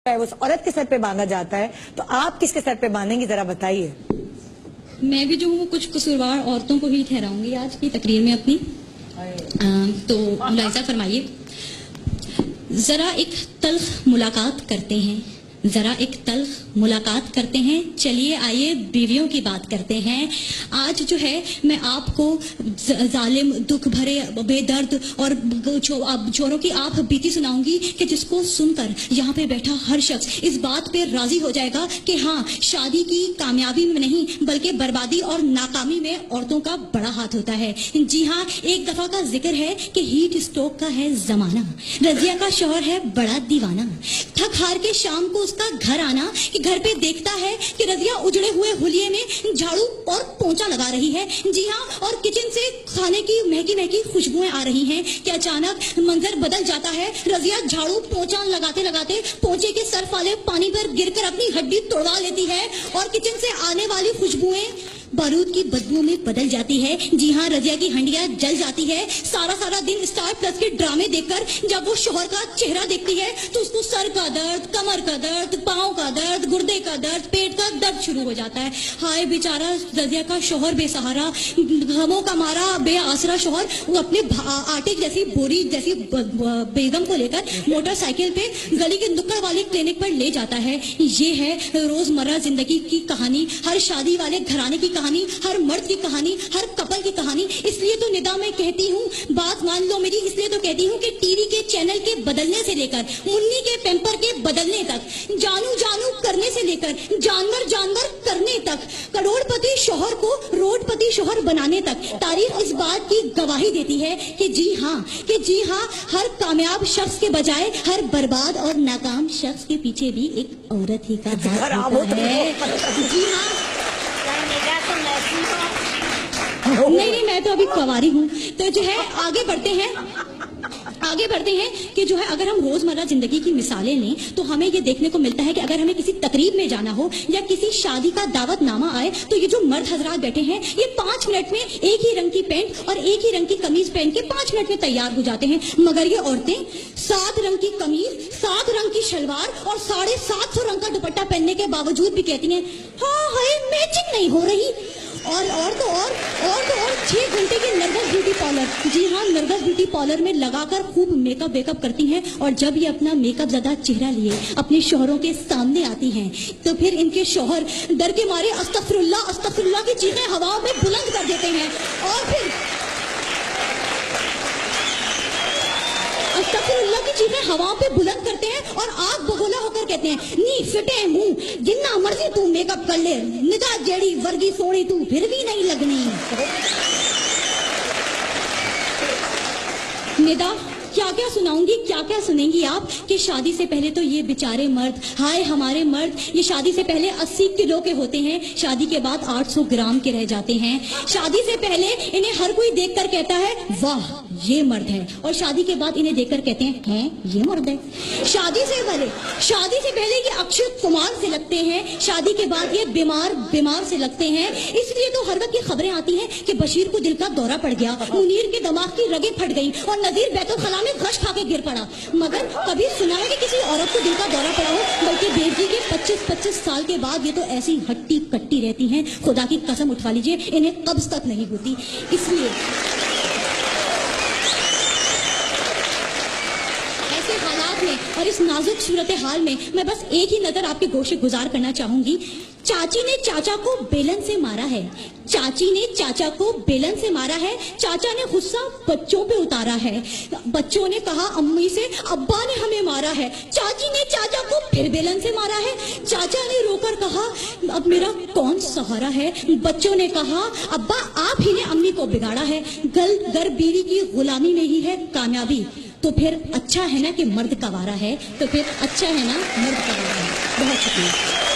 उस औरत के सर पे बांधा जाता है, तो आप किसके सर पे बांधेंगी, जरा बताइए। मैं भी जो हूँ कुछ कसूरवार औरतों को ही ठहराऊंगी आज की तकरीर में अपनी। तो मुलाहिजा फरमाइए। जरा एक तल्ख मुलाकात करते हैं, जरा एक तल्ख मुलाकात करते हैं, चलिए आइए बीवियों की बात करते हैं। आज जो है मैं आपको जालिम, दुख भरे, बेदर्द और चोरों की आप बीती सुनाऊंगी कि जिसको सुनकर यहाँ पे बैठा हर शख्स इस बात पे राजी हो जाएगा कि हाँ, शादी की कामयाबी में नहीं बल्कि बर्बादी और नाकामी में औरतों का बड़ा हाथ होता है। जी हाँ, एक दफा का जिक्र है कि हीट स्ट्रोक का है जमाना, रजिया का शौहर है बड़ा दीवाना। थक हार के शाम को उसका घर आना कि घर पे देखता है कि रजिया उजड़े हुए हुलिये में झाड़ू और पोंछा लगा रही है। जी हाँ, और किचन से खाने की महकी महकी खुशबुएं आ रही हैं कि अचानक मंजर बदल जाता है। रजिया झाड़ू पोंछा लगाते लगाते पोंछे के सर्फ वाले पानी पर गिरकर अपनी हड्डी तोड़वा लेती है और किचन से आने वाली खुशबुएं बारूद की बदबू में बदल जाती है। जी हाँ, रजिया की हंडिया जल जाती है। सारा दिन स्टार प्लस के ड्रामे देखकर जब वो शोहर का चेहरा देखती है तो उसको सर का दर्द, कमर का दर्द, पाँव का दर्द, गुर्दे का दर्द, पेट का दर्द शुरू हो जाता है। हाय बेचारा रजिया का शोहर बेसहारा, गमों का मारा बेआसरा शोहर, वो अपने आटे जैसी बोरी जैसी बेगम को लेकर मोटरसाइकिल पे गली के नुक्कड़ वाले क्लिनिक पर ले जाता है। ये है रोजमर्रा जिंदगी की कहानी, हर शादी वाले घराने की कहानी, हर मर्द की कहानी, हर कपल की कहानी। इसलिए तो निदा मैं कहती हूँ, बात मान लो मेरी, इसलिए तो कहती हूँ कि टीवी के चैनल के बदलने से लेकर मुन्नी के पैम्पर के बदलने तक, जानू जानू करने से लेकर जानवर जानवर करने तक, करोड़पति शोहर को रोडपति शोहर बनाने तक तारीख इस बात की गवाही देती है कि जी हाँ, हर कामयाब शख्स के बजाय हर बर्बाद और नाकाम शख्स के पीछे भी एक औरत ही का हाथ होता है। जी हाँ, नहीं, मैं तो अभी कुंवारी हूँ। तो जो है आगे बढ़ते हैं कि जो है अगर हम रोजमर्रा जिंदगी की मिसालें लें तो हमें ये देखने को मिलता है कि अगर हमें किसी तकरीब में जाना हो या किसी शादी का दावतनामा आए तो ये जो मर्द हजरात बैठे हैं ये 5 मिनट में एक ही रंग की पैंट और एक ही रंग की कमीज पहन के 5 मिनट में तैयार हो जाते हैं। मगर ये औरतें 7 रंग की कमीज, 7 रंग की शलवार और 750 रंग का दुपट्टा पहनने के बावजूद भी कहती हैं हाँ मैचिंग नहीं हो रही। और तो और 6 घंटे के नरगस ब्यूटी पार्लर, जी हाँ, नरगस ब्यूटी पार्लर में लगाकर खूब मेकअप वेकअप करती हैं और जब ये अपना मेकअप ज़्यादा चेहरा लिए अपने शोहरों के सामने आती हैं तो फिर इनके शोहर डर के मारे अस्तगफिरुल्लाह की चीखें हवाओं में बुलंद कर देते हैं और फिर अस्तगफिरुल्लाह की चीखें हवाओं पे बुलंद करते हैं और आग बगोला होकर कहते हैं नी फिटे मुंह, जिन्ना मर्जी तू मेकअप कर ले, निगाह जेड़ी वर्गी सोनी तू फिर भी नहीं लगनी। निदा क्या सुनाऊंगी, क्या सुनेंगी आप कि शादी से पहले तो ये बेचारे मर्द, हाय हमारे मर्द, ये शादी से पहले 80 किलो के होते हैं, शादी के बाद 800 ग्राम के रह जाते हैं। शादी से पहले इन्हें हर कोई देखकर कहता है वाह ये मर्द है, और शादी के बाद इन्हें देखकर कहते हैं ये मर्द है। शादी से पहले ये अक्षय कुमार से लगते हैं, शादी के बाद ये बीमार से लगते हैं। इसलिए तो हर वक्त ये खबरें आती हैं कि बशीर को दिल का दौरा पड़ गया, मुनीर के दिमाग की रगें फट गई और नजीर बैतुल खला में गश खा के गिर पड़ा। मगर कभी सुना है कि किसी औरत को दिल का दौरा पड़ा हो? बल्कि देव जी के 25 साल के बाद ये तो ऐसी हट्टी कट्टी रहती हैं, खुदा की कसम उठवा लीजिए इन्हें कब्ज तक नहीं होती। इसलिए ऐसे हालात में और इस नाजुक सूरत हाल में मैं बस एक ही नजर आपके गोशे गुजार करना चाहूंगी। चाची ने चाचा को बेलन से मारा है, चाची ने चाचा को बेलन से मारा है, चाचा ने गुस्सा बच्चों पे उतारा है, बच्चों ने कहा अम्मी से अब्बा ने हमें मारा है, चाची ने चाचा को फिर बेलन से मारा है, चाचा ने रोकर कहा अब मेरा कौन सहारा है, बच्चों ने कहा अब्बा आप ही ने अम्मी को बिगाड़ा है, घर बीवी की गुलामी में ही है कामयाबी, तो फिर अच्छा है ना कि मर्द कवारा है, तो फिर अच्छा है ना मर्द कवारा है। बहुत शुक्रिया।